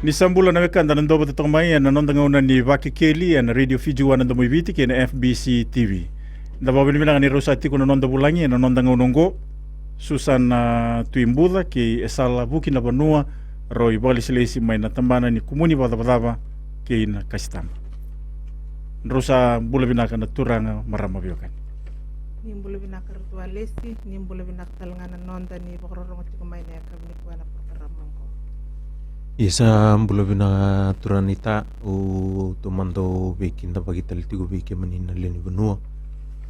Ni sambulan na weka ndana ndoba tatong mai na nonda ngauna ni Vaki Keli na Radio Fiji wana ndo mwiviti ki na FBC TV. Nda babili milanga ni rosa tiku na nonda bulangi na nonda ngaunongo Susan tuimbuda ki esala buki na banua roi bali silesi mai na tambana ni kumuni badabadaba ki na kastama. Rosa bula binaka na turanga marama biokan. Nimbula binaka ritual lesi, nimbula binaka talangana nonda ni bakarorong tiku mai na kami kuana perkaramangko. Isa mbula bina turanita u tumando bekinda bagital tigo beke manina leni benua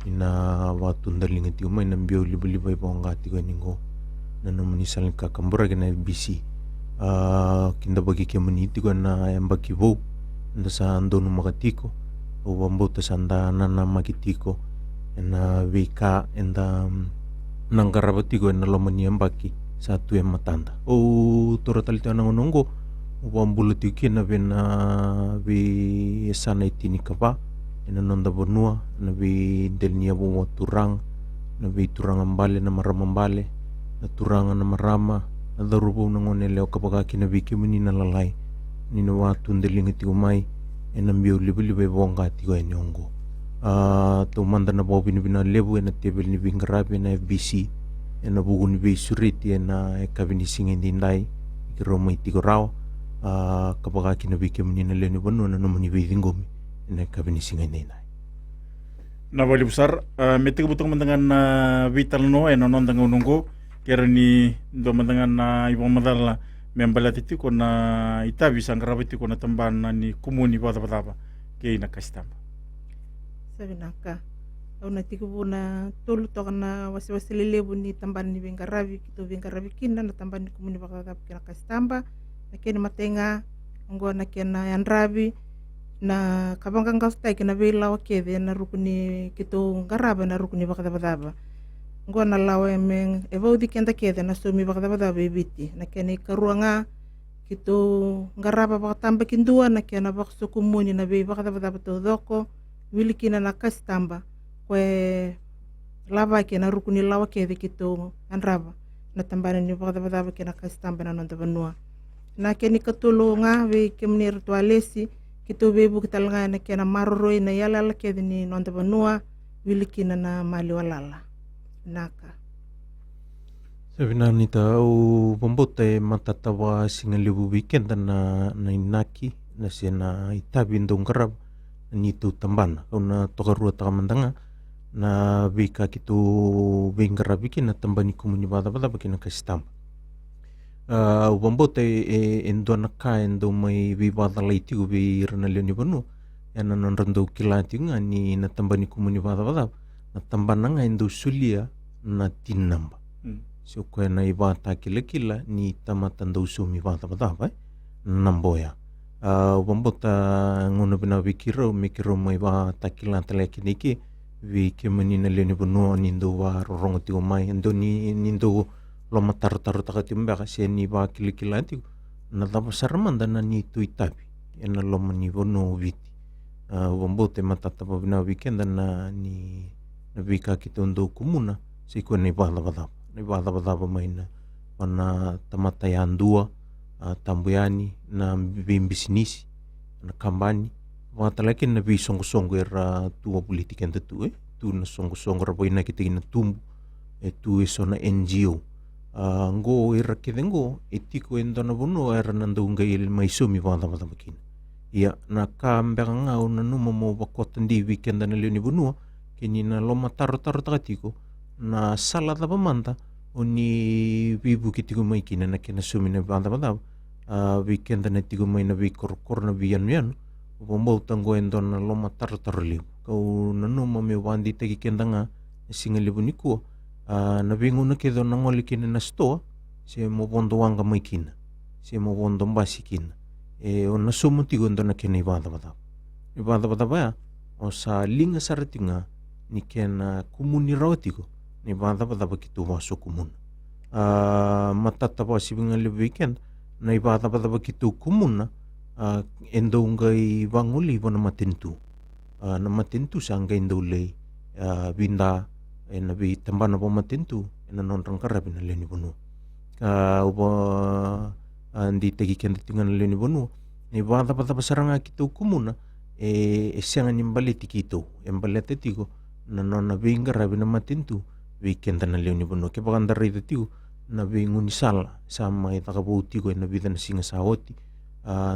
ina watu ndalinga tigo mai nambio liba bonga tigo ningo nanu manisal ka kambura kena BC kinda bagi ke mani tigo na yambaki bo nda sa andonu makatiko u wambota sanda nana makitiko ena wika enda nangarabatigo ena lomani yambaki satu yang matanda. Oh, toratal ito nang nunggo. Wambulu tiki na bi sana itini kapa. Ina nonda bonua na bi delnia bunga turang na bi turang ambale na maramambale na turang na marama na darubo na ngone leo kapagaki na bi kimuni na lalai ni na watu ndelinga tiumai ina mbio libe bonga tigo enyongo. Tumanda na bobi ni bina lebu ina tebel ni bingarabi na FBC ena buku ni bei suriti ena kabini singin dindai ikiro mai tigo rao kapagaki na bike menina leni banu na nomani bei dingomi ena kabini singin dindai. Na bali besar metiga butong mendengan vital no ena nonda ngaunongo kera ni do mendengan ibang madala membalati tiko na itabi sangkarabi tiko na tambana ni kumuni bata ke ina kastama. Sabinaka. Una tiku buna tulu toka na wasi lelebu ni tamban ni bingarabi kito bingarabi kina na tamban ni kumuni bakagap kina kastamba na kena matenga ngo na kena yanrabi na kabanggang kastai kena bela wakede na rukuni kito ngaraba na rukuni bakadabadaba ngo na lawa emeng evaudi kenda kede na sumi bakadabadaba ibiti na kena ikaruanga kito ngaraba bakatamba kindua na kena bakso kumuni na be bakadabadaba to doko wili kina na kastamba kwe lava ke na rukuni lawa ke de kito anraba na tambana ni bakadabadaba ke na kastamba na nonda banua na ke ni katulunga we ke mni ritualesi kito bebu kitalanga na ke na maroroi na yala ke de ni nonda banua wilikina na mali walala naka Sebenarnya tahu pembote matatawa singalibu weekend na inaki na sena itabindong karab ni tu tambana kuna tokarua takamandanga na bika kitu bingara bikin na tambani kumuni bada bikin na kastam ubambote endo naka endo mai bibada laiti ubi ranalioni banu yana non rando kilati nga ni na tambani kumuni bada na tambana nga endo sulia na tinamba so ko na ibata kila ni tamatanda usumi bada namboya ubambota ngono bina mikiro mai ba takila telekiniki vi kemenina leni bono nindo wa rorongo ti mai ndo ni nindo lo matar takati mbaka se ni ba kilikilanti na daba sarmanda na ni tuitabi ena lo mani bono viti wambote matata ba bina weekend na ni na vika kitondo kumuna se ko ni bala bada mai na mana tamata yandua tambuyani na bimbisinisi na kambani watalakin na bi songo era tua politika tu tu na songo raboy na kitigin na tumbu tu eso na NGO ngo era kidengo etiko endo na bono era nando ngai mai sumi banda makin ya na kambang nga na numa mo bakotan di weekend na leoni bono kini na loma taro takatiko na sala da pamanta oni bibu kitiko mai kina na kina sumi na banda weekend na tigo mai na bi kor na biyan Bombau tanggo endon na loma tar-tarliw. Kau nanu mami wandi tagi kendanga singalibu niku na bingo na kedo na ngolikin na sto si mo bondo wanga mai kina. Si mo bondo mbasi kina. O na sumo tigo endon na kena ibada ba o sa linga saratinga ni kena kumuni rawatigo ni ibada ba kitu waso kumun. Matatapa si bingalibu weekend na ibada ba kitu kumun na endo ngai wanguli wana matentu na matentu sangga endo lei binda ena bi tambana bo matentu ena non rangkara bina leni bono uba di tagi kenda tingan leni bonua ni vada pata pasaranga kita kumuna sianga ni baleti kito balete tigo na nona vinga rabi na matintu weekend na leni bonua ke baganda rida tigo na vingun sala sama ita kabuti ko na vida na singa sahoti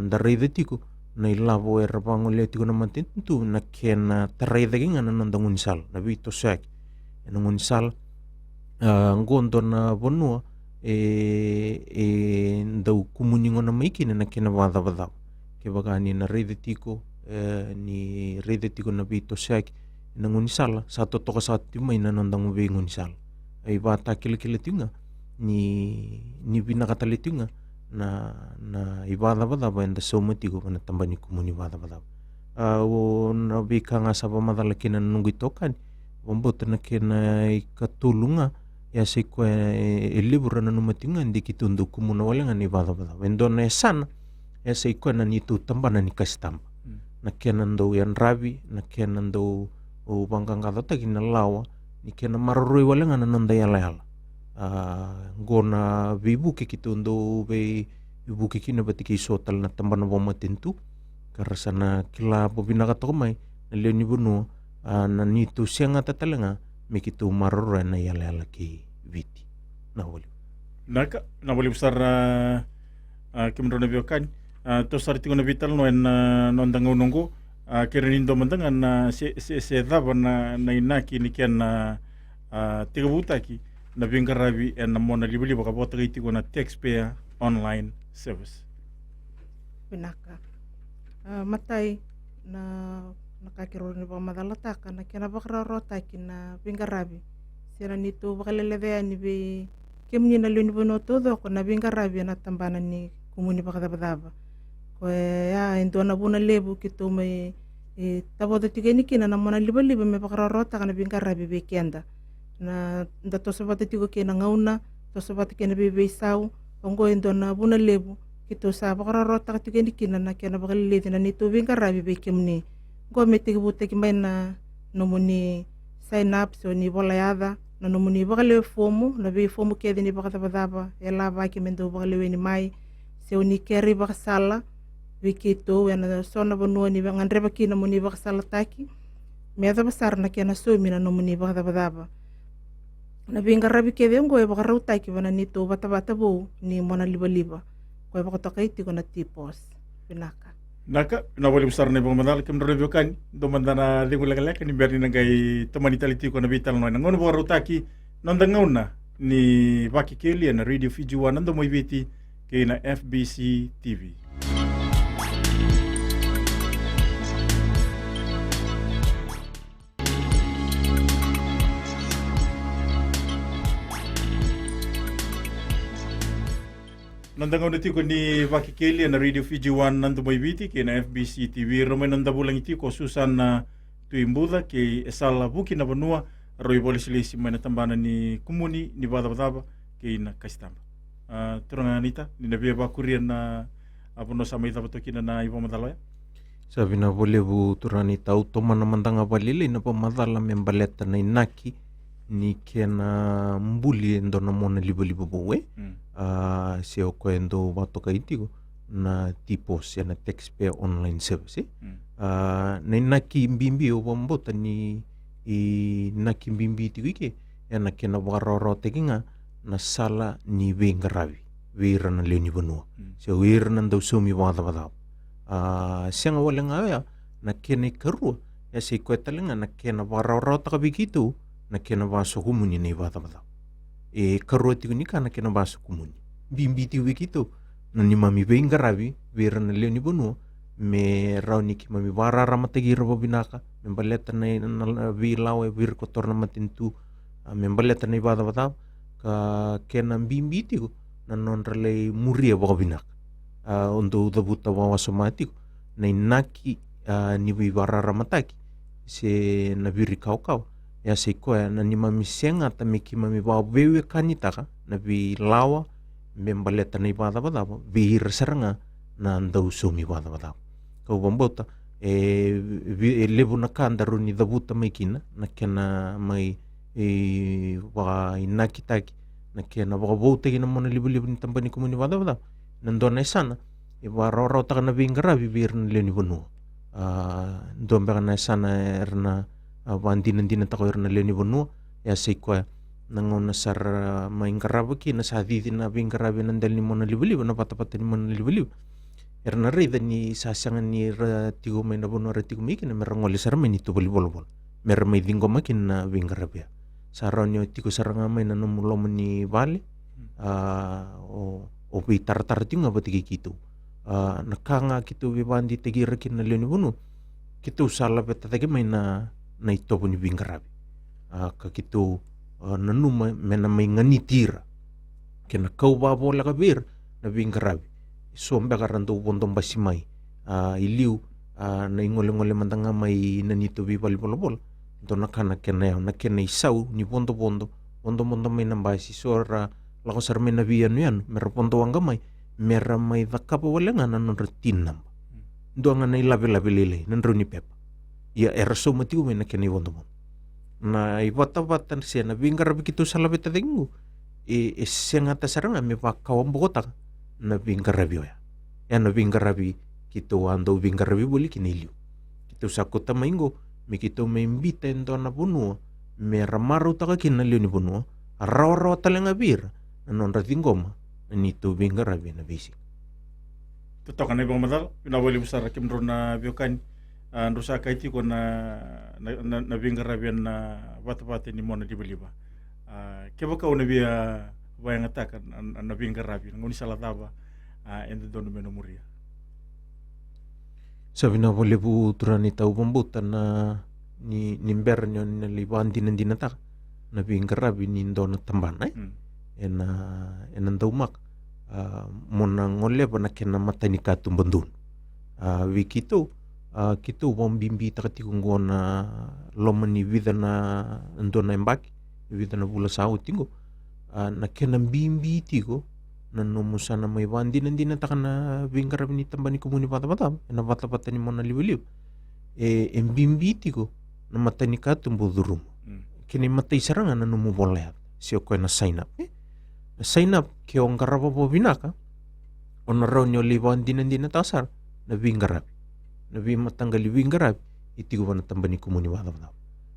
ndarida tigo na ilavo rabango le tigo na matintu na kena tarida kinga na nandangun sal na vito sak nungun sal ngondo na bonua ndau kumuningo na maikina na kena vada ke bagani na rede tiko ni rede tiko na bito sak na ngunisala sa totoka sa timay na nandang ube ngunisala ay bata kila tinga ni binakatali tinga na ibada bada ba enda soma tiko na tambani kumuni bada o na bika nga sa pamadala kina nunggu tokan bombot na kena ikatulunga ya se ko libro na numatinga ndi kitundu kumuna wala nga ni bada wendo na sana ya se ko na ni tu tambana ni kastamba na kena ndo yan rabi na kena ndo o banggang kata ta kina lawa ni kena marurui wala nga nanda yala gona bibu ke kitundu be ibu ke kina batiki sotal na tambana boma tentu karasana kila bobina kata mai na leoni bunu na ni tu sianga tatalenga mikitu marurui na yala ki viti na wali na wali besar kimrona biokan to sarti kona vital no en nondang nongo kerenindo mandangan na se dava na inaki ni ken tiga butaki na bingarabi en na mona libeli baka bota iti kona taxpayer online service pinaka matai na nakakiro ni ba madalataka na kena bakra rotaki na bingarabi sira nito bakalelevea ni be kemni na luni bono todo ko na bingarabi na tambana ni kumuni bakadabadaba ko ya indona buna lebu kito may tabo da tigani kina na mona liba me bakra rota kana bingarabi be kenda na nda to sabata tigo kena ngauna to sabata kena be sau ongo indona buna lebu kito sa bakra rota ka tigani kina na kena bakalele na nito bingarabi be kemni go meti buta kimay na nomuni sign up so ni bolayada na nomuni bakale fomu na be fomu kede ni bakadabadaba ela ba kimendo bakale ni mai se ni keri bakasala wikito wena sona bonua ni ngandre bakina muni bakasala taki meda besar na kena so mina nomuni bakadabadaba na bingarabi kede ngo bakarau taki wana ni to bata bo ni mona liba ko bakatokaiti ko na tipos pinaka naka na wali besar na ibang madal kim review kan do mandana lingulagalak ni berni nangay tamani taliti ko na vital no ngono bo rutaki nondangauna ni baki keli na radio Fiji 1 nando mo ibiti kay na FBC TV nandang uno ko ni Vaki Kelly na Radio Fiji 1 nando mo ibiti kay na FBC TV romay nandabulang iti ko Susan na tuimbuda kay esala buki na banua roy bolis-lisi may natambana ni kumuni ni bada-bada kay na kastamba turang Anita ni nabiya ba kurian na apuno sa may tabato kina na ibang madaloya sabi na boleh bu turani tau toma na mandanga balile na pamadala membaleta na inaki ni kena mbuli ndo na mona libo bowe se o endo wato kaitigo na tipos ya na taxpayer online service na inaki mbimbi o bombota ni inaki mbimbi tigike ya na kena waroro teginga na sala ni wengarawi wira na leoni banua se wira na ndau sumi wada sianga wala nga na kena karua ya se kwetalenga na kena waroro takabikitu na kena baso kumuni na ibada karua tigo ni kana kena baso kumuni bimbiti wikito na ni mami wengarawi wira na leoni banua me rauni ki mami warara matagiro babinaka membaleta na wilawe wir kotor na matintu membaleta na ibada ka kena bimbiti ko na non rale muria babinak untuk dabuta wawasomatiko na inaki ni warara mataki se na biri kau ya se ko na ni mami senga tamiki mami ba wewe kanitaka na bi lawa membaleta na ibada bir seranga na ndau sumi ibada kau bombota lebu na kandaru ni dabuta maikina na kena mai wa inaki taki na kena baka bote kina mona libu ni tampani kumuni wada nandona sana iwa roro taka na vingaravi vir na leo ni vanua ndomba na sana erna vandina tako erna leo ni vanua ya seikwa nangona sar maingaravi ki na sadidi na vingaravi nandel ni mona liwaliwa na patapata ni mona liwaliwa erna rida ni sasangan ni tigo may na vanua tigo may kina merangoli sar may nito bolibolbol mer may dingo makin na vingaravi saraw nyo tigo sarangamay na numuloman ni vale o pitar-tar tiyo nga batigi kito nakanga kito vivandi tegira kin na leo ni vunu kito salapet tatagi may na itopo ni vingaravi ka kito nanuma mena may nganitira kina kaubabola ka bir na vingaravi sombe karanto pontong basimay iliw na ingole-ngole mantanga may nanito vivalbolobol ito nakana kenayaw na kenaisaw ni pondo-pondo may nambasi sora lako sar may nabiyan yan mera pondo ang gamay mera may dakapa wala nga nanon retinam ndo nga na ilabi-labi lilay nanro ni Pepa ya eraso matigo may nakenay pondo na ibata-bata siya na vingaravi kito sa labit atingo siya nga tasaranga may pakawang bukotak na vingaravi ya na vingaravi kito ando vingaravi buli kinilyo kito sakuta maingo may kito may imbita ento na puno may ramaro taka kinalyo ni puno araw-araw talang abir nanon ratingoma nito vingaravi na basic Tutok na ibang madal, pinawali mo sa rakimro na biokan, ando sa kaiti ko na vingaravian na bata-bata ni mo na liba-liba. Kaya ka una biya bayang atakan na vingaravian, ngunit sa lataba, endo doon na memoria. Sabi na wali po turani tau pambutan na nimber nyo na liban din natak na vingaravi ni doon na tambanay. Enan daw mak. Mona ngole pa na kena mata ni katung bandun wikito kito bombimbi takati kunggo na loman ni vida na ndo na embaki vida na bula sao tingo na kena bimbi tigo na nomusana may bandi nandi na taka na vingarav ni tambani kumuni pata-pata na pata-pata ni mona liwaliw bimbi tigo na mata ni katung budurum kini mata isaranga na numubolehat siyo ko na sign up sign up kaya ang karapa po binaka o naraw nyo liwan din na tasar na vingaravi na matanggali vingaravi iti ko pa natambani kumuni wala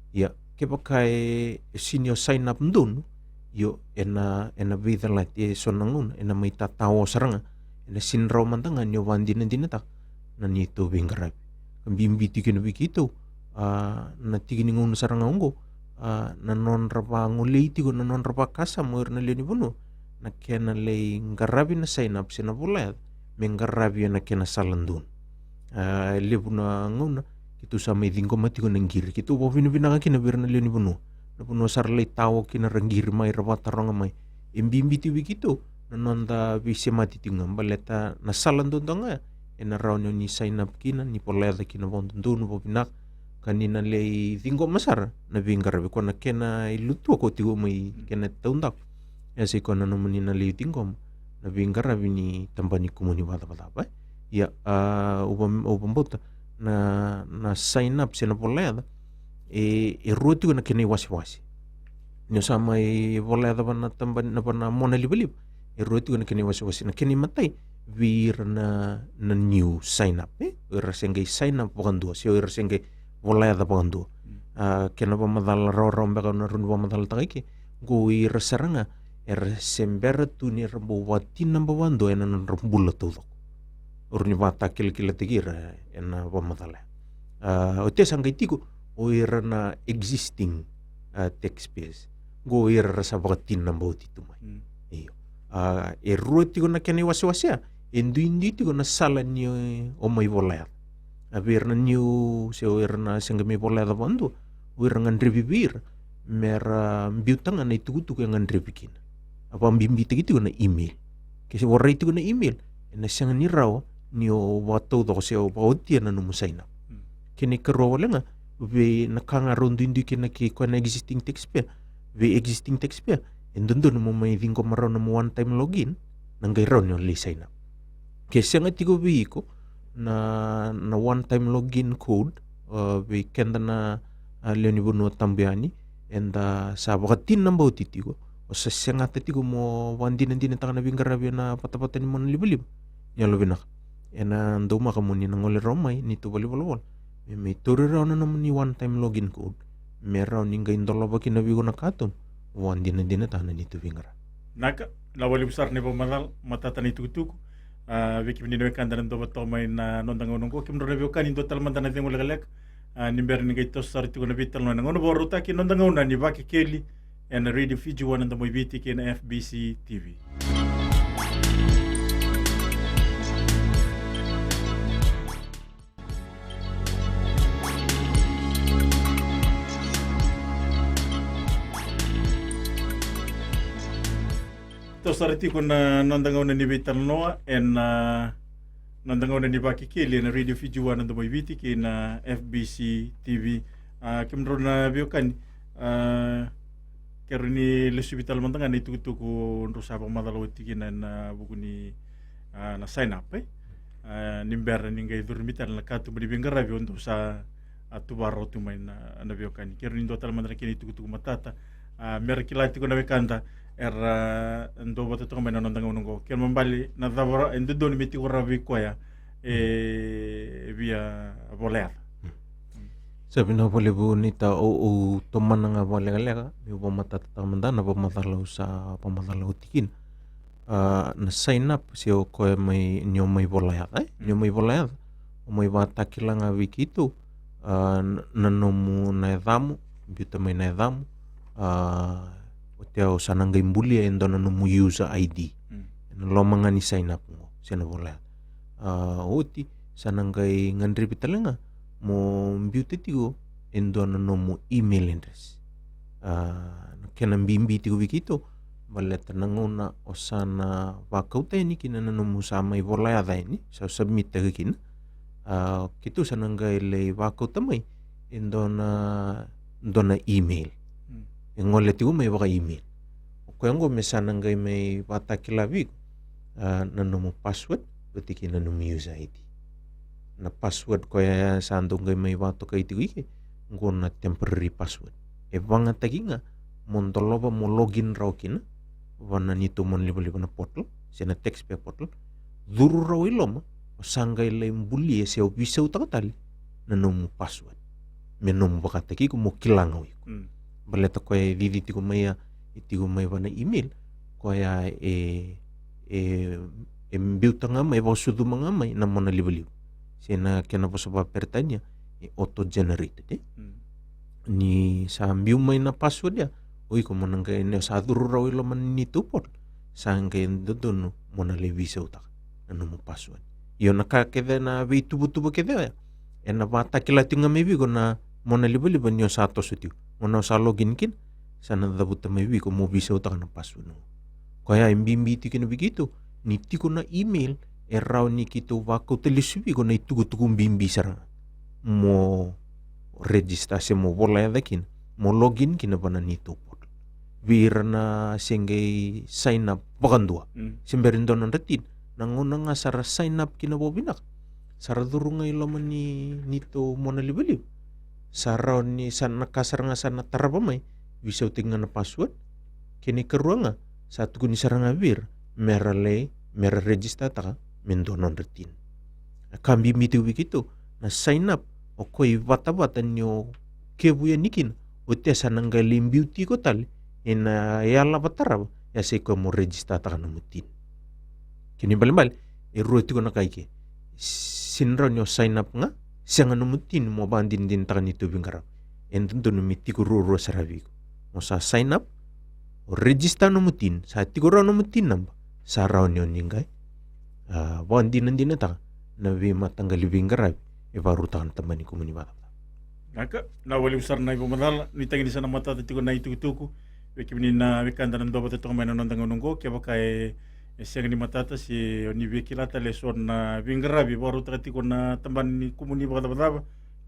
ya kaya kay sinyo sign up dun yo ena vida light so nangun ena may tatawo saranga ena sinraw mantangan nyo wan din na tak na nito vingaravi ang bimbiti kinabikito na tiginingun saranga ungo na non rapa nguliti ko na non rapa kasa mo na liyo ni puno na kena lay ngarabi na sign up sinabulayat may ngarabi na kena salandun libo na nguna kito sa may dingko mati ko ng giri kito po pinabinaka kinabir na liyo ni puno na puno sarlay tawo kinarang giri may rapatarong may imbimbi tiwi kito na nonda visi mati tingam baleta na salandun ta nga enaraw nyo ni sign up kina ni polayat kinabondun po pinak kanina lay dingko masar na vingarabi ko na kena ilutu ako tigo may kena taundak ya si ko na naman na liuting kom na vingaravi ni tambani kumuni bata-bata pa ya upam bota na sign up sina poleda ruti ko na kinay wasi-wasi nyo sama poleda pa na tambani na pa na mona libalib ruti ko na kinay wasi-wasi na kinay matay vir na new sign up irasengay sign up pakandua siyo irasengay poleda pakandua kena pa madal raw baka na run pa madal takiki gui irasaranga sembera tu ni rambo watin number 1 do ena non rambula tudok urni bata kil-kila tigira ena pamatala ote sangay tiko o ira na existing text space go ira sa watin number titu mai iyo ruti ko na kani wasi-wasya indi tiko na sala ni o may volayat abir na new se o ira na sangami volayat bando o ira ngan revivir mera biutang na itugutu ko ngan revikin apa bimbita gitu na email kasi waray itu na email na siyang niraw niyo wato to kasi o pauti na numusay na kini karo wala nga we nakangaron din kina ki ko na existing text pa we existing text pa doon mo may ko maraw na mo one time login nang gayron yung lisay na kasi nga tigo ko na one time login code we kenda na leon ibuno tambiani and sa wakatin nang bautiti ko o sa sengata tigo mo wandina taka na Vingaravi na patapata ni mon libalib nya lo binak ena ndo makamuni na ngole romai ni to volleyball me tore raw na naman ni one time login code meraw ninga indolo ba kinabigo na katon wandina tahanan ni to Vingaravi Naka, na wali besar ni pemadal matatan itu tuku. Viki menino kandaran do batomai na nondang onongko kim review kan indo talman dan nanti mulai nimber ni gaito sar itu na vital no ngono boru taki nondang ona ni baki keli and radio Fiji one and mo viti ken FBC TV. To sariti ko na nandang na ni Vital Noah and nandang na ni Baki Kili na Radio Fiji One and the Viti kin FBC TV. Kimro na view kan kero ni Lucy Vital Mantangan itu ko rusa pang madalawati kin na buku ni na sign up nimber ninga idurmitan la katu beri Vingaravi untuk sa atubaro tumay na view kan kero ni total mandra kin itu matata merkilati ko na kanta ndo bata to mena nondanga unongo kel mambali na davara ndo doni miti uravi koya via voler sabi na boleh bu nita o toman nga boleh galega mi bo mata tamanda na bo mata lau sa pamata lau tikin na sign up si o ko mai nyo mai bolaya nyo mai bolaya o mai bata kilanga wikitu na nomu na edamu biuta mai na edamu Teo sanangay mbuli endo na numu user ID. Lo mangani sign up mo sina bola. Oti sanangay ngandri pitalenga mo beauty tigo endo na numu email address. Kena bimbi tigo bikito baleta nangona osana wakauta ni kina na numu sama i bola ya ni sa submit tagikin. Kito sanangay le wakauta mai endo na email. Ngole tigo may baka email. Ko yango mesana ngay may bata kilabi na nomo password betiki na nomo user ID. Na password ko ya sando ngay may bato kay tigo ike ngona temporary password. E banga taginga montoloba mo login raw kina wana nito mon libo na portal sina text pe portal duru raw ilom sangay lay mbuli se obisa utakatali na nomo password. Menomo baka taki ko mo kilangaw ko. Baleta ko ay diditi ko maya itigo may ba na email ko ay mbiuta nga may ba sudu mga may na mo na liwaliw sina kena po sa papertanya auto generated ni sa mbiu may na password ya uy ko mo nang kay sa duro raw ilo man ni tupot sa kay doon mo na levisa utak ano mo password yon nakakeda na tubo keda ya na bata kilati nga may bigo na mo na liwaliw nyo sa ato sutiu Ono sa login kin sana dabuta may ko mo bisa utak na password no. Kaya imbimbi tikin begitu niti ko na email raw ni kito wako telisubi ko na itugo-tugo bimbi sarang mo registrasi mo bola dakin mo login kina bana nito pot. Wir na singay sign up bakandua. Simberin doon ang ratin nanguna nga sara sign up kina bobinak. Sara durung ngay laman ni nito mo na libalib. Saraw ni san nakasar nga sana tarabamay bisa utingan na password kini keruang nga sa tugo ni sarang abir mera register taka mendonon retin kambi miti wikito na sign up o koy bata-bata nyo kebuya nikin o te sanangga limbiuti ko tal ina yala batarab ya se ko mo register taka na mutin kini balimbal iruti ko na kayke sinra nyo sign up nga siang numutin mo bandin din takan ito Vingaravi ento numiti ko ruro sa rabi ko mo sa sign up o register numutin sa tiguro numutin namba sa raw nyo ningay bandin din na taka na matanggali Vingaravi baru takan tamani ko muni bata Naka nawali usar na ibumadal ni tangi sana mata tiko na itutuku wekimini na wekanda na ndoba to may nanondang unonggo kaya bakay siang ni matata si ni vekilata leson na Vingaravi baru tati ko na tamban ni kumuni bata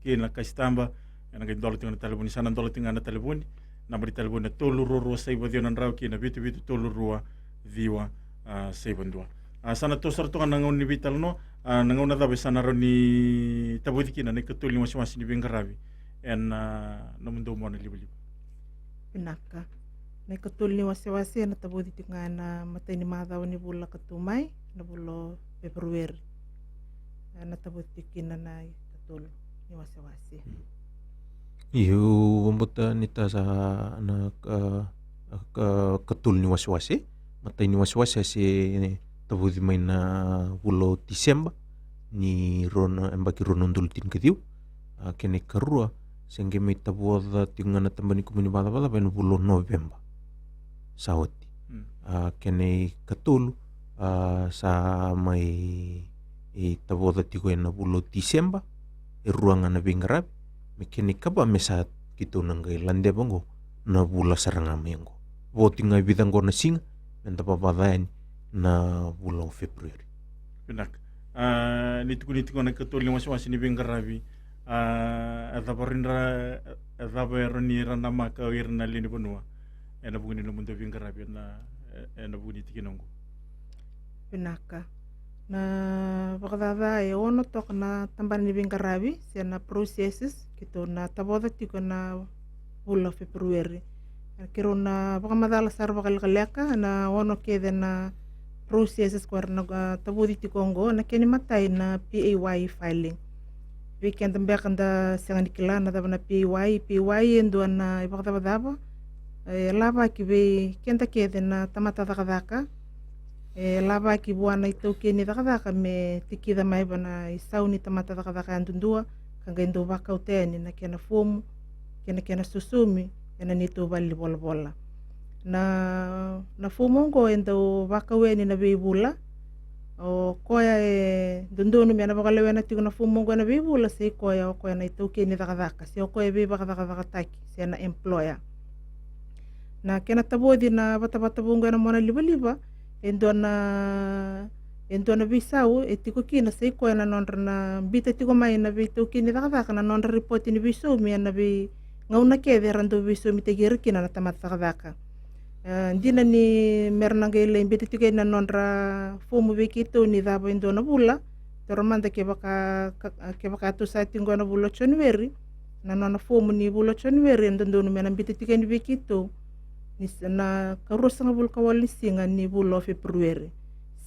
kina kaistamba na gindolo tinga na telefoni sana ndolo tinga na telefoni na bari telefoni toluru sa iba diyon raw kina bitu toluru diwa sa ibandua sana to sarto nga nangaw ni Vital no nangaw na dabe sana ro ni tabuti kina ni katuli mas ni Vingaravi en namundo mo na libo Pinaka na ikatul ni wasi-wasi na tabo dito nga na matay ni madaw ni bula katumay na bulo February. Na tabo dito kina na ikatul ni wasi-wasi. Iyo umbuta nita sa na katul ni wasi-wasi matay ni wasi-wasi si tabudi may na bulo Disemba ni rona embaki ronondul tin katiu kene karua sengge may tabuada tinga na tambani kumuni bala-bala ben bulo November sawati kene katul sa may tabuada tigo na bulo Disemba ruangan na bingarab me kene kaba mesat kito nangay lande bango na bula sarangamengo voting nga bidang ko na singa men tapapadayan na bulan February. Benak. Nitiku na katul ni wasi-wasi ni Bingarabi. Ni ranama ka na lini banua. Ena bugni no mundo Bingarabi na ena bugni tikinongo. Pinaka na bakadada ono tok na tamban ni Bingarabi siya na processes kito na taboda tiko na bulan February. Kiro na baka madala sar bakal kaleka na ono kede na processes ko na tabudi ti Congo na kini matay na PAY filing. Weekend ang bekanda siyang nikila na na PAY endo na ibakadaba laba kibe kenta kede na tamata dakadaka laba kibuan na ito kini dakadaka me tikida may ba na isaw ni tamata dakadaka andundua kanga endo baka uteni na kena fomu kena susumi kena nito bali bola na fumongo endo bakaweni na bibula o koya dundono me na bakalewe na tigo na fumongo na bibula se koya o koya na itoke ni dakadaka se o koya be bakadaka taki se na employer na kena tabodi na bata bungo na mona liba endo na bisau etiko kina se koya na nonra na bita tigo mai na bitoke ni dakadaka na nonra report ni bisu me na bi ngauna kede rando bisu mi tegir kina na tamat dakadaka ndina ni mernangele imbiti tuke na nonra fomu bekito ni dabo indona bula tormanda ke baka tu sa tingo na bulo January na nona fomu ni bulo January ndono mena imbiti tuke ni bekito ni na karosa nga bul kawal ni singa ni bulo February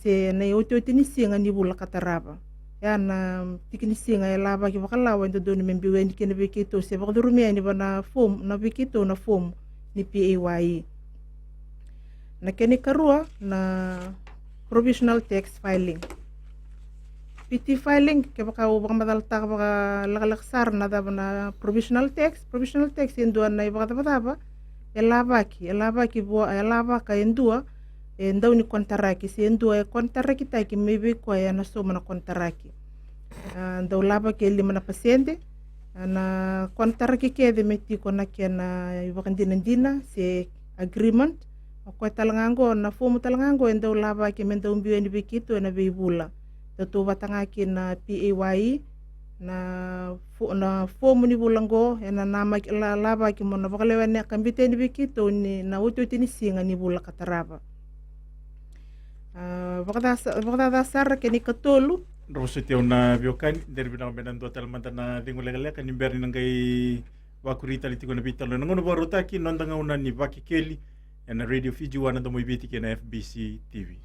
se na yoto ni singa ni bula kataraba ya na tikini singa ya laba ke baka lawa ndono membiwe ni kene bekito se baka durumia ni bana fomu na bekito na fomu ni PAY na kini karua na provisional tax filing. PT filing ke baka ubang madalta ka baka lakalaksar na daba na provisional tax indua na ibaka daba elabaki buwa elabaka indua endaw ni kontaraki si indua kontaraki taki maybe ko ya na suma na kontaraki ndaw laba ke 5 na pasyente na kontaraki ke de metiko na kena ibaka dina si agreement ako talangango na fomu talangango endo laba ke mendo umbiwe ni bikito na beibula to batangaki na PAY na fomu ni bulango na nama laba ke mo na bakalewa ni kambite ni bikito ni na uto ni singa ni bula kataraba bakada dasar ke ni katulu Rosa tiyaw na biokan dari binang benando talmanta na dingulegale kan imberi nang kay wakurita litiko na bitalo nangono barutaki nondanga una ni Baki Kelly and Radio Fiji wana ndo moibiti kena FBC TV.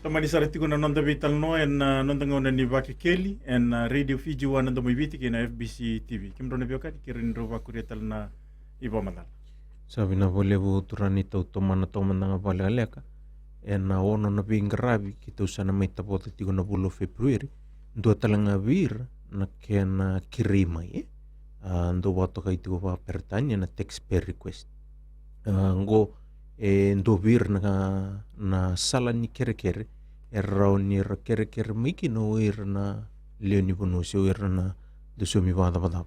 Tamani sarati ko na nonda vital no and nonda ngona ni Baki Kelly and Radio Fiji wana ndo moibiti kena FBC TV. Kimro na biokan kirin ro wakurital na iba manal. Sabi na bolevo turani tau tomana tomana nga balaleka na ono na Bingarabi kita usana may tapota tigo na bulo February ndo talanga bir na kena kirima ndo wato kay tigo pa pertanya na taxpayer request ngo ndo bir na sala ni kere errao ni kere miki no na leoni bonusi na dusumi bada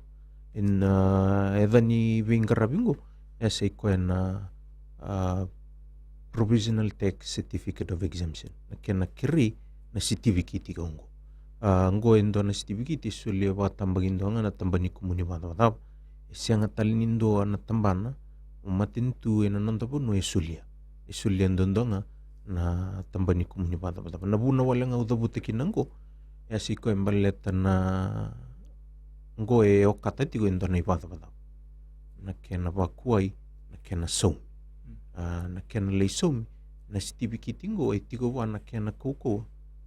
edani Bingarabi ngo esa iko na provisional tax certificate of exemption na kena kiri na certificate kongo ngo endo na certificate sulle wa tambagin do nga na tambani kumuni siya nga talinindo na tambana umatintu na nonta po no sulia isulian dondonga na tambani kumuni bata na buna wala nga udabuti kinangko ya siko embaleta na ngo o kata tigo indona ibata na kena bakuai na kena som na kena lei som na stibi kitingo tigo wana kena koko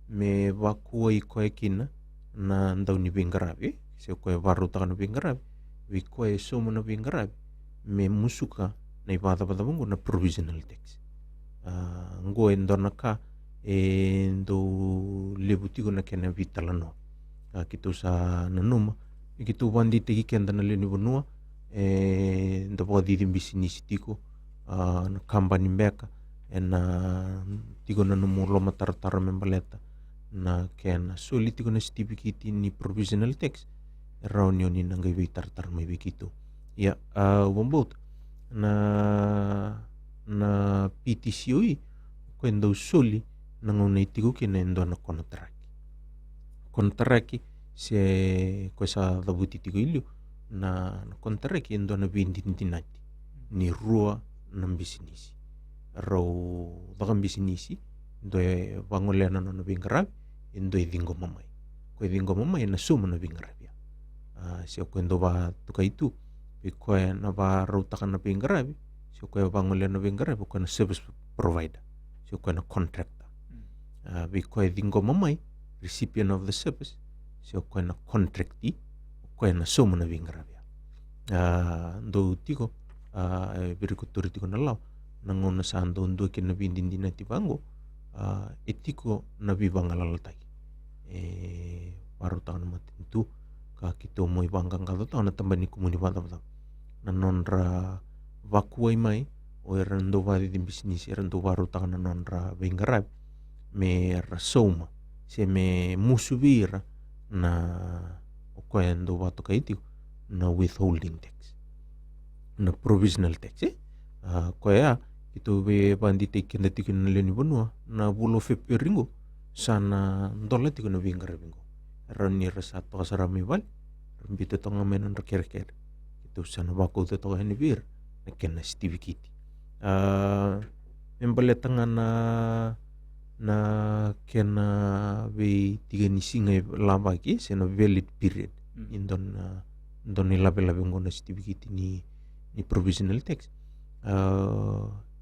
me bakuai koe kina na ndau ni bingarabi se koe baru taka na bingarabi vi koe som na bingarabi me musuka na ibata bungo na provisional tax ngo endona ka ndo lebutigo na kena vitalano kitu sa nanuma kitu wandi tegi kenda na leni bonua ndo podi di bisnis tiko na company mbeka na tigo na numu loma tartara membaleta na kena soli tigo na stipikiti ni provisional tax raunio ni nangay tartar may bikitu ya wambot na PTCOI kwenda usoli nangunay tigo kinendo na kontraki se kosa dabuti tigo ilio na kontraki endo na bindintinati ni rua ng bisinisi raw dakang bisinisi endo bangolena na bingarabi endo dingo mamay na suma na bingarabi siya kwendo ba tukaitu ikoy na ba rautakan na bingarabi siya koy bangolena na bingarabi ko na service provider siya koy na contractor ikoy dingo mamay recipient of the service siya koy na contractee koy na suma na bingarabi ndo tigo berikuturi tigo na lao nangona sa ando ndo kin na bindindi na tibango etiko na bibangalaltay paruta na matintu ka kito mo ibanggang kato na tambani kumuni bata na nonra vakuay mai o erando badi din bisnis erando paruta na nonra bingarab me rasoma se me musubira na okwendo bato kaitiko na withholding tax na provisional tax koya ito be bandi take na tikin na leni bonua na bulo feperingo sana ndola tiko na bingarabingo rani rasato kasarami bal rambito tonga menon raker ito sana bako to hani bir na kena stivi kiti membaletanga na kena be tiga ni singa lama ki sena valid period indon labe ngona stivi kiti ni provisional tax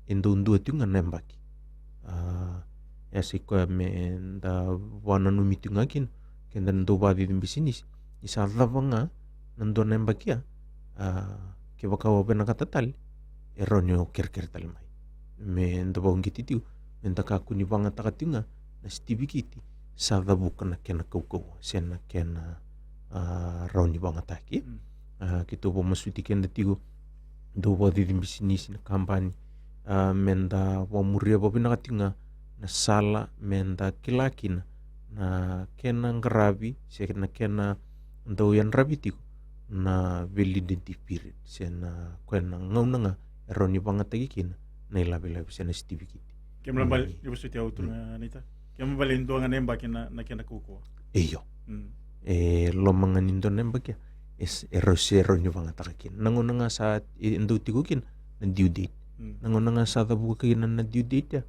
endo tunga nembaki ya siko me da wana no mitungakin kenda ndo badi din bisinis isa lavanga nando nembaki ke baka wabena katatal eronyo kerker talmai me ndo bongi titiu enda ka kuni banga takatinga na stibikiti sa bukan na kena kau sena kena roni banga taki kito bo masuti kenda tigo ndo badi din bisinis na kampani menda wamuria babina katinga na sala menda kilakin na kena ngarabi na kena ndo yan rabitiko na validity period sena kwena ngaunanga eroni banga tagikin na ilabi sena certificate kemla bal ibu suti auto na nita kemla bal indo nga nemba kena na kena kuko iyo lo mga nindo nemba kya es eroni banga tagikin nangunanga sa indo tigukin na due date nangunanga sa tabuka kinan na due date ya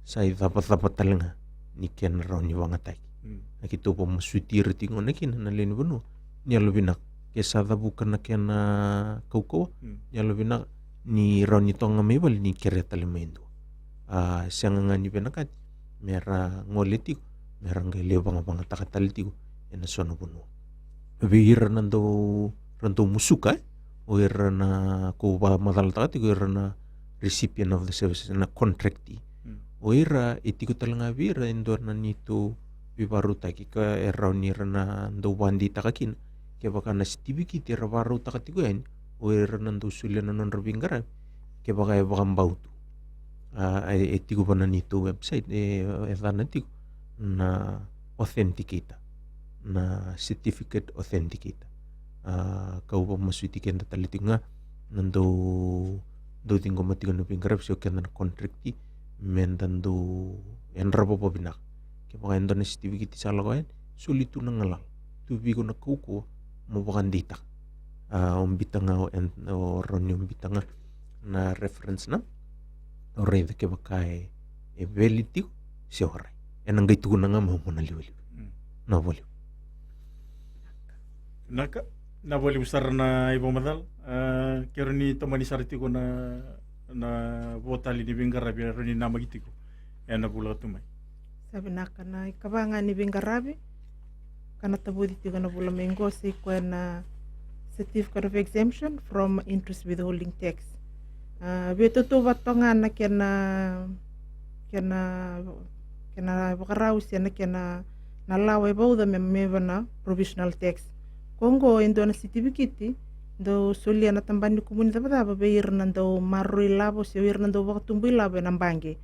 sa dapat talaga ni ken roni banga tagi nakito po masutir tingo na kin na leni bono niya lobinak kesa bukan na ken kauko niya lobinak ni roni tonga mebal ni kereta lemendo siyang nga ni benakat mera ngoleti mera ngele banga takataliti ko ena sono bono bihira nando musuka o era na ko ba madal takati ko era na recipient of the services na contractee o era itiko talaga bira endor na nito bibaru taki ka era ni na ndo bandi takakin ke baka na stibiki tira baru takati ko yan o era nando sulian non rabingara ke baka bautu etiko pa na nito website natiko na authenticator na certificate authenticator kau pa masutiken tataliti nga nando do tingo matigo no pingarap siyo kena na contracti mendando en rabo pa binak kaya baka endo na certificate sa lakayan sulitu na ngalal tubigo na kuko mabakan dita umbita nga o ron yung umbita nga na reference na ore ke bakai e veliti se ore enangai tu nanga mo na liwali na voli Naka na boleh besar na ibu madal kira ni temani sariti ko na votali ni Bingarabi ni nama gitu ko na bula tumai sabi naka na ikabangan ni Bingarabi kana tabudi tiga na bula mengo si ko na certificate of exemption from interest withholding tax beto tu batongan na kena bakarau si na kena na lawa bauda memevana provisional tax Kongo endo na certificate do solia na tambani kumuni taba beir nando marui labo se ir nando wakatumbu labo na bange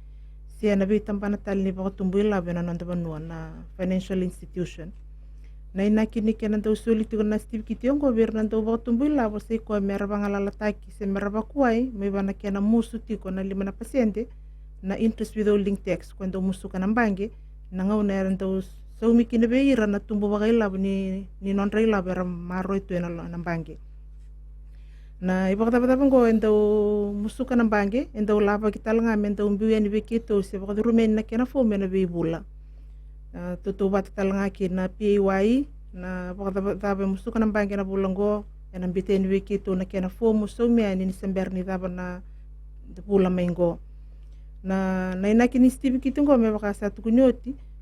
sia na be tambana tali ni wakatumbu labo na nando banua na financial institution na ina kini kena do soli tu na certificate ongo beir nando wakatumbu labo se ko mera bangalala taki se mera bakuai me bana kena musu tiko na 5% na interest withholding tax kwando musu kana bange na ngau na nando so mikine beira na tumbu bagai labo ni non rei labo era maro itu na bange na iba kata ngo endo musuka na bange endo lava kita langa endo mbiu ni bekito se ba rumen na kena fo mena be bula to bat talanga ki na PAY na ba kata musuka na bange na bulango ena bite ni bekito na kena fo muso me ni sember ni daba na bula mengo na ina kini stibi kitungo me ba satu kunyoti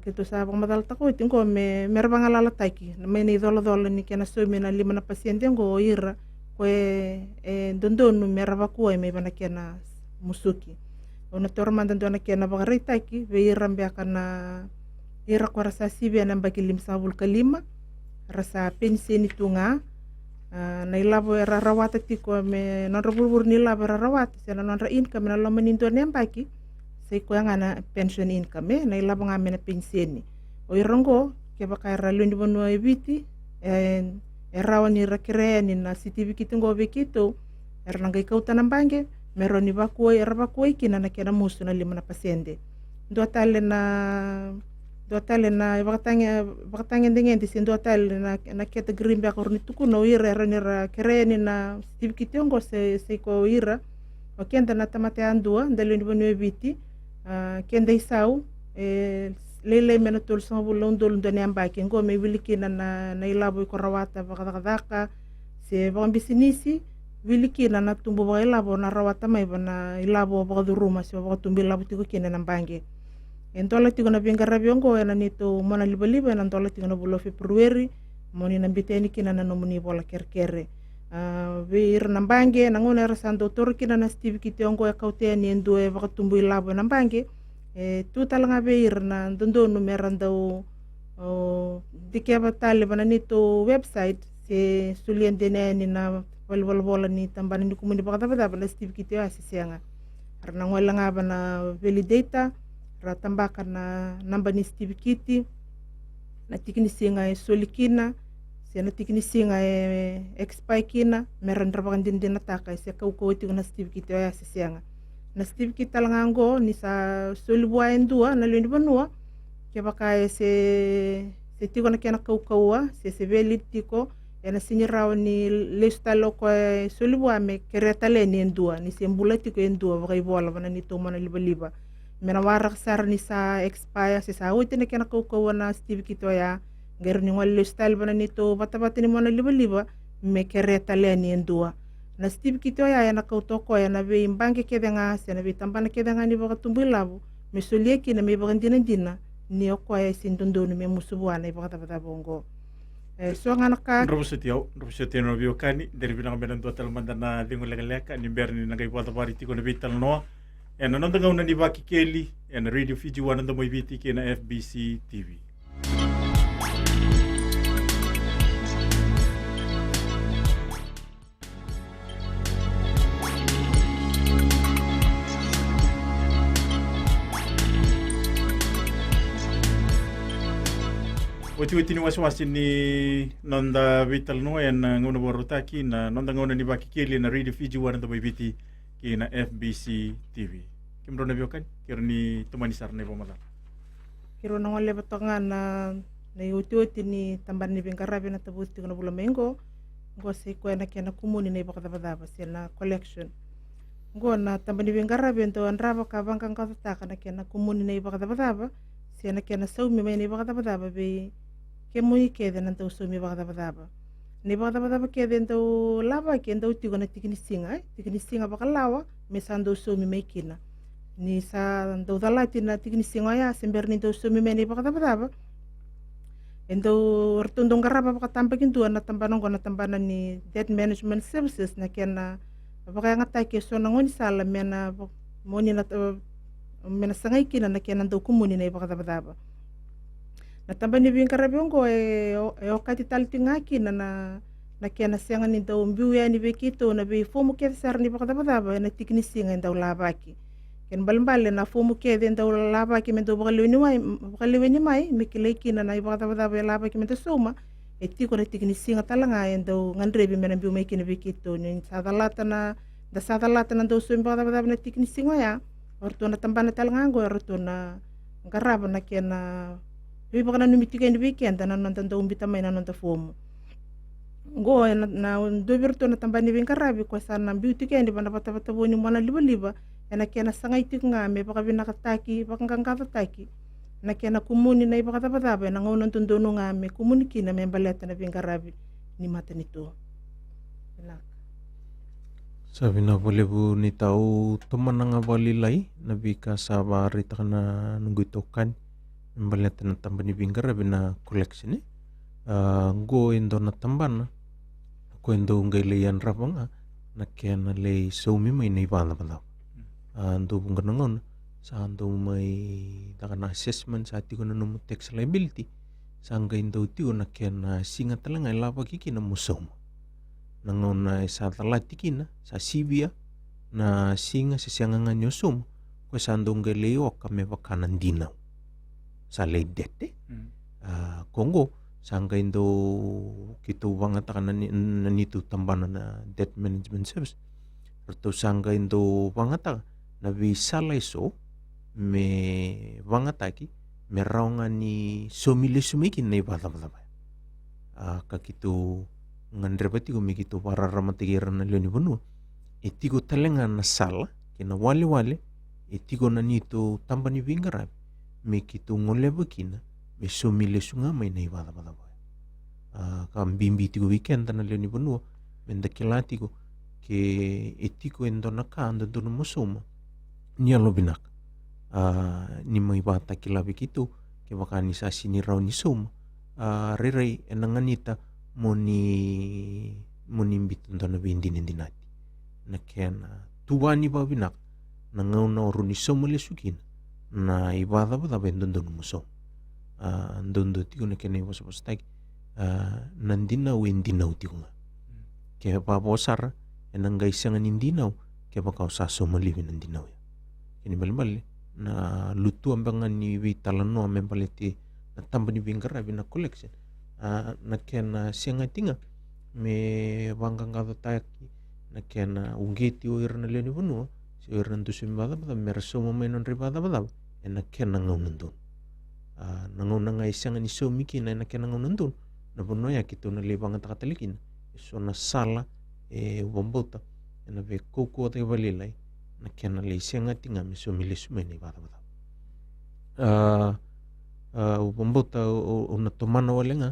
kito sa bang madal tako tingo me merbang alala taiki me ni dolo ni kena so me na 5% ngo ira ko dondonu meraba ko me bana kena musuki ona tormanda dona kena bagari taiki be ira mbe kana ira ko rasa sibe na bagi 5 kalima rasa penseni tunga na ilabo era rawata tiko me non rabur ni labo rawata sena non ra income na lomani ndone mbaki sai ko ngana pension income na ilabo ngame na pensioni o irongo ke baka ralundi bono ebiti erawa ni rakire ni na certificate ngo bekito ernanga ikauta na bange meroni bakoi era bakoi kina na kena musu na 5% ndo tale na bakatanga ndenge ndi sindo tale na keta grimbe akorni tuku no ira ni rakire ni na certificate ngo se ko ira o kenda na tamate andua ndalundi bono ebiti kenda isau lele mena tol sa bulong dol ndone ambaki ngo me wilikina na ilabo ko rawata bakadaka se bang bisinisi wilikina na tumbo ba ilabo na rawata mai bana ilabo bakaduruma se bakatumbi labo tiko kina na bange entola tiko na Bingarabi ngo ena nito mona liba na ntola tiko na bulo February moni na biteni kina na nomuni bola kerkere vir na bange na ngona rasando torkina na certificate ngo ya kauteni endo bakatumbi labo na bange tu talanga beir na dondonu merandau dikeba tali bana nito website se sulian deneni na bola ni tambani ni kumuni bakata bana certificate ya sisianga arna ngola nga bana validata ra tambaka na namba ni certificate na tikini singa solikina se na tikini singa expire kina merandra bakandin din nataka se kauko na certificate ya sisianga na certificate talangango ni sa solibua endua na lendi banua ke baka se tiko na kena kaukaua se valid tiko ena sinyiraw ni lista loko solibua me kereta le ni endua ni sembula tiko endua baka ibola bana ni to mana liba mena warak sar ni sa expire se sa uite na kena kaukaua na certificate ya ngero ni ngol lista bana ni to bata ni mana liba me kereta le ni endua na certificate ya na kautoko ya na be imbange kedenga se na be tambana kedenga ni bakatumbu labo me solieki na me bakandina ni oko ya sindondo ni me musubuana ibakata bongo so ngana ka robusetiau no biokani dari binang benan tua talmanda na dingulegaleka ni berni na gai bota bari tiko na bital no ena nonda ngauna ni baki keli ena radio Fiji wana ndo moibiti ke na FBC TV Wati ni wasi ni nonda vital no en ngona borotaki na nonda ngona ni baki keli na radio Fiji wana ndo moibiti ke na FBC TV kimro na biokan kirni tumani sarne bomala kiro na ngole batonga na uti ni tamban ni Bingarabi na tabuti na bula mengo ngo se ko na kena kumuni na ibakata se na collection Go na tambani wingara bento andraba ka bangkang ka taka na kena kumuni na iba kadabadaba. Siya na kena saumi may na iba kadabadaba be kemui kede na tau saumi iba kadabadaba. Ni iba kadabadaba kede tau lava ke tau tigo na tikini singa. Tikini singa baka lawa me sa tau saumi may kina. Ni sa tau dalati na tikini singa ya sember ni tau saumi may na iba kadabadaba. Endo rtundong garaba baka tampakin tuan na tambanan ko na tambanan ni debt management services na kena baka nga tayo keso na ngoni sala mena moni na mena sangay kina na kena do kumuni na iba kadabadaba. Na tamba ni bing karabiong ko o kati talti nga kina na kena siyangan ni daw mbiuya ni bekito na be fomu kete sar ni iba kadabadaba na tikni singa daw labaki. Ken balmbale na fomu kede daw labaki men daw baka lewe ni mai mikilay kina na iba kadabadaba labaki men daw soma tiko na tikni singa talanga daw ngandrebi mena mbiu mai kina bekito ni sadalata na da sadalata na daw soma kadabadaba na tikni singa ya orto na tambana talanga go orto na garaba na kena Ibi baka na numitiga ni weekend na nonton daw umbita may na nonton fomu. Go na dobirto na tambani wing karabi ko sana beauty kendi bana pata boni mona liba na kena sangay tik nga me baka binakataki baka kangkataki na kena kumuni na iba katapataba na ngonon tundono nga me kumuni kina me baleta na wing karabi ni mata nito. Sabi na boleh bu ni tahu teman nga balilay nabi ka sa barita ka na nungguitokan membalet na tambani bingkar na collection go indo na tamban ko indo ngailayan rapanga na kaya na lay saumi may naibala pala ando bung kanangon sa ando may taka na assessment sa ati ko na numu tax liability sa hangga indo tiyo na kaya na singa talaga ilapa kiki na musaw nangon na sa talati kina sa sibia na singa sa siyangan nyo sum ko sa ando ngailayo kami pakanan dinaw sa ledet Kongo sangka indo kito banget akan nanitu tambanan na debt management service atau sangka indo banget na bisa laiso me banget aki me raungan ni somili sumikin na ibata bata ka kito ngandrepati ko mikito para ramatigiran na leoni bunu etiko talengan na sala kina wale etiko nanito tambani bingarabi me kito ngole bakina me somile sunga may na ibada bada ba kam bimbi tigo weekend na leoni bunu menda kilati ko ke etiko endo nakanda dono musoma niya lobinak ni may bata kilabi kito ke bakani sa siniraw ni soma riray enanganita moni biton dono bindin dinati na kena tuwani ba binak nangaw na oro ni soma lesukin na ibada bada bendon dono musoma ndondo tigo na kena iwas postag nandinaw indinaw tigo nga kaya paposar enang gaisangan indinaw kaya baka usaso malibin nandinaw ya kini bali na lutu ambangan ni witalano amen paliti na tamba ni bingkara na collection na kena siang tinga me bangkang kata taki na kena ungeti o irna leni bunu si irna tusim bada merso momenon ribada bada na kena ngaunundun nangaw na nga isang ni so miki na kena ngaunundun na puno ya kito na libang at katalikin so na sala wambota na be koko at ibalilay na kena lisang at nga miso milisumay na ibata bata wambota o natuman na wala nga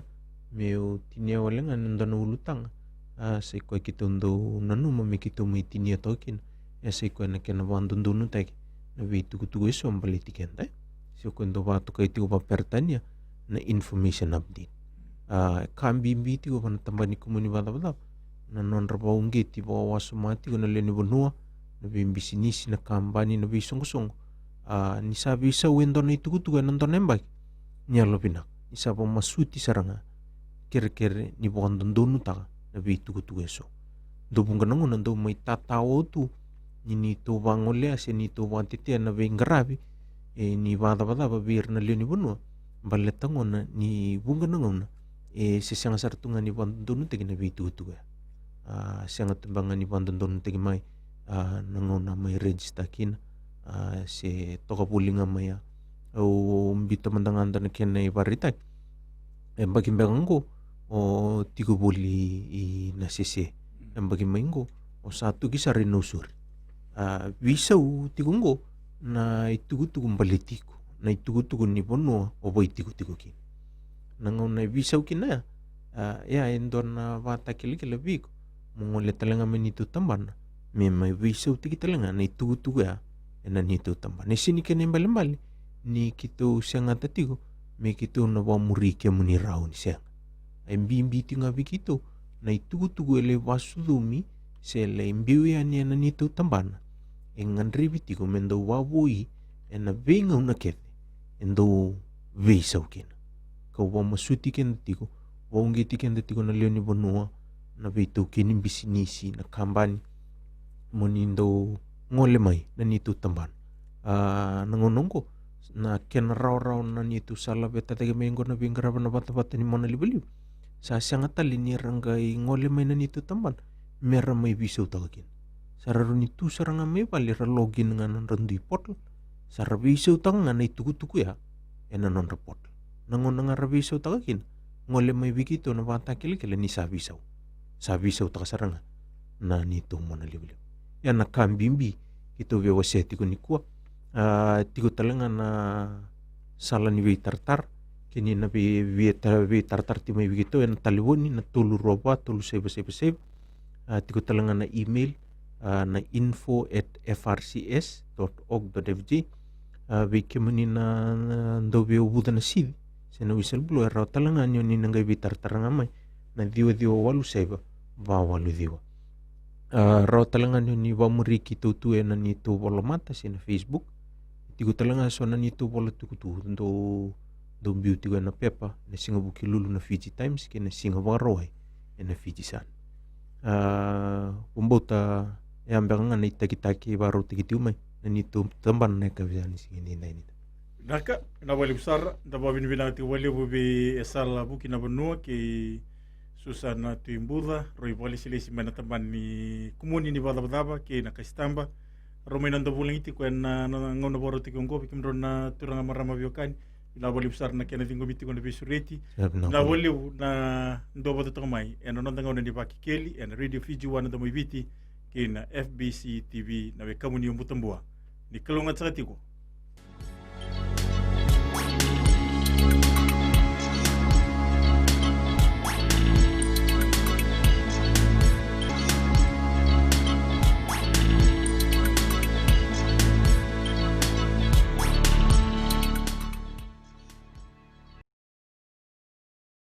may tinya wala nga nanda na ulutang sa ikoy kito ndo nanuma may kito may tinya tokin sa ikoy na kena bandundunun tayo na be tukutukoy so ang balitikin tayo so kundo ba to kay tigo pa pertanya na information update kambi biti ko na tambani kumuni bata na non rabaung giti ba wasumati ko na leni bonua na bimbisinisi na kambani na bisong ni sabi sa window na itukutuga ng tonembay niya lopinak isa pa masuti saranga kere ni bukan dondonu taka na bitukutuga so dobong kanangon nando may tatawo tu ni to bangole as ni to bantitian na bingarabi ni bata babir na leoni bonua baletangon na ni bunga nangon sisang sartungan ni bandon tegi na bitutuga siang tembangan ni bandon tegi mai nangon na may register kin si toka pulinga maya o mbita mandangan na ken na ibarita bagimbangan ko o tigo buli na sisi bagimbangan ko o satu kisa rinusur visau tikungo na itugu-tugu mbalitiku na itugu-tugu ni bonua obo itigu-tigu kin nangau na visau kina ya endona vata kile viku mongole talenga menitu tambana me mai visau tiki talenga na itugu-tugu ya ena nitu tambana ne sini kene mbali ni kitu sianga tatigo me kitu na wa murike muni raun sianga ai mbimbi tinga vikito na itugu-tugu ele wasudumi se le mbiu ya ni ena nitu tambana engan ribitigo mendo wawui ena venga una kete endo visau kina kau wa masuti kena tigo wa ungeti kena tigo na leoni bonua na veitou kini bisinisi na kambani monindo ngole mai na nitu tamban nangonongo na kena rau na nitu sala beta tege mengo na bingraba na bata-bata ni mona libeliu sa sianga tali ni rangai ngole mai na nitu tamban mera mai visau tagakin sararu nitu saranga mai bali ra login ngan rendui portal sara visau tanga na itugu-tugu ya ena non report nangonanga ra visau tagakin ngole mai bikito na bata kele ni sa visau takasaranga na nitu mona libeliu ya na kambimbi kito bewa seti ko ni kuwa tigo talenga na sala ni wei tartar kini na wei tartar ti mai begitu ya na taliwoni na tulu roba tulu seba tigo talenga na email na info@frcs.org.fg wiki mani na ndo bewa buda na sidi sena whistleblower rao talenga nyo ni nangai wei tartaranga mai na diwa walu seba wa walu diwa rao talenga ni wamuri ki tutu e na ni tu wala mata si na Facebook tigo talenga so na ni tu wala tukutu do beauty na pepa na singa buki lulu na Fiji Times ki na singa waroi na Fiji Sun umbota ya mbanga na itaki baru tikitiu mai na ni tu tamban na ka vizani singini na ini Naka na wali besar da babin binang ti wali bubi esal buki na benua ki Susana Tuimbuda, roi wali silesi mana tamban ni kumuni ni bada-badaba ki na Kaistamba. Romai nanda bulang iti kuen na ngau na boro tiki onggopi kim na turanga marama biokani. Na wali besar na kena tinggo biti kona bisureti. Na wali na ndo bada tongmai. Ena nanda ngau na ni baki keli, ena Radio Fiji wana da mo ibiti ki na FBC TV na we kamuni umbutambua. Ni kalungat sa katiko.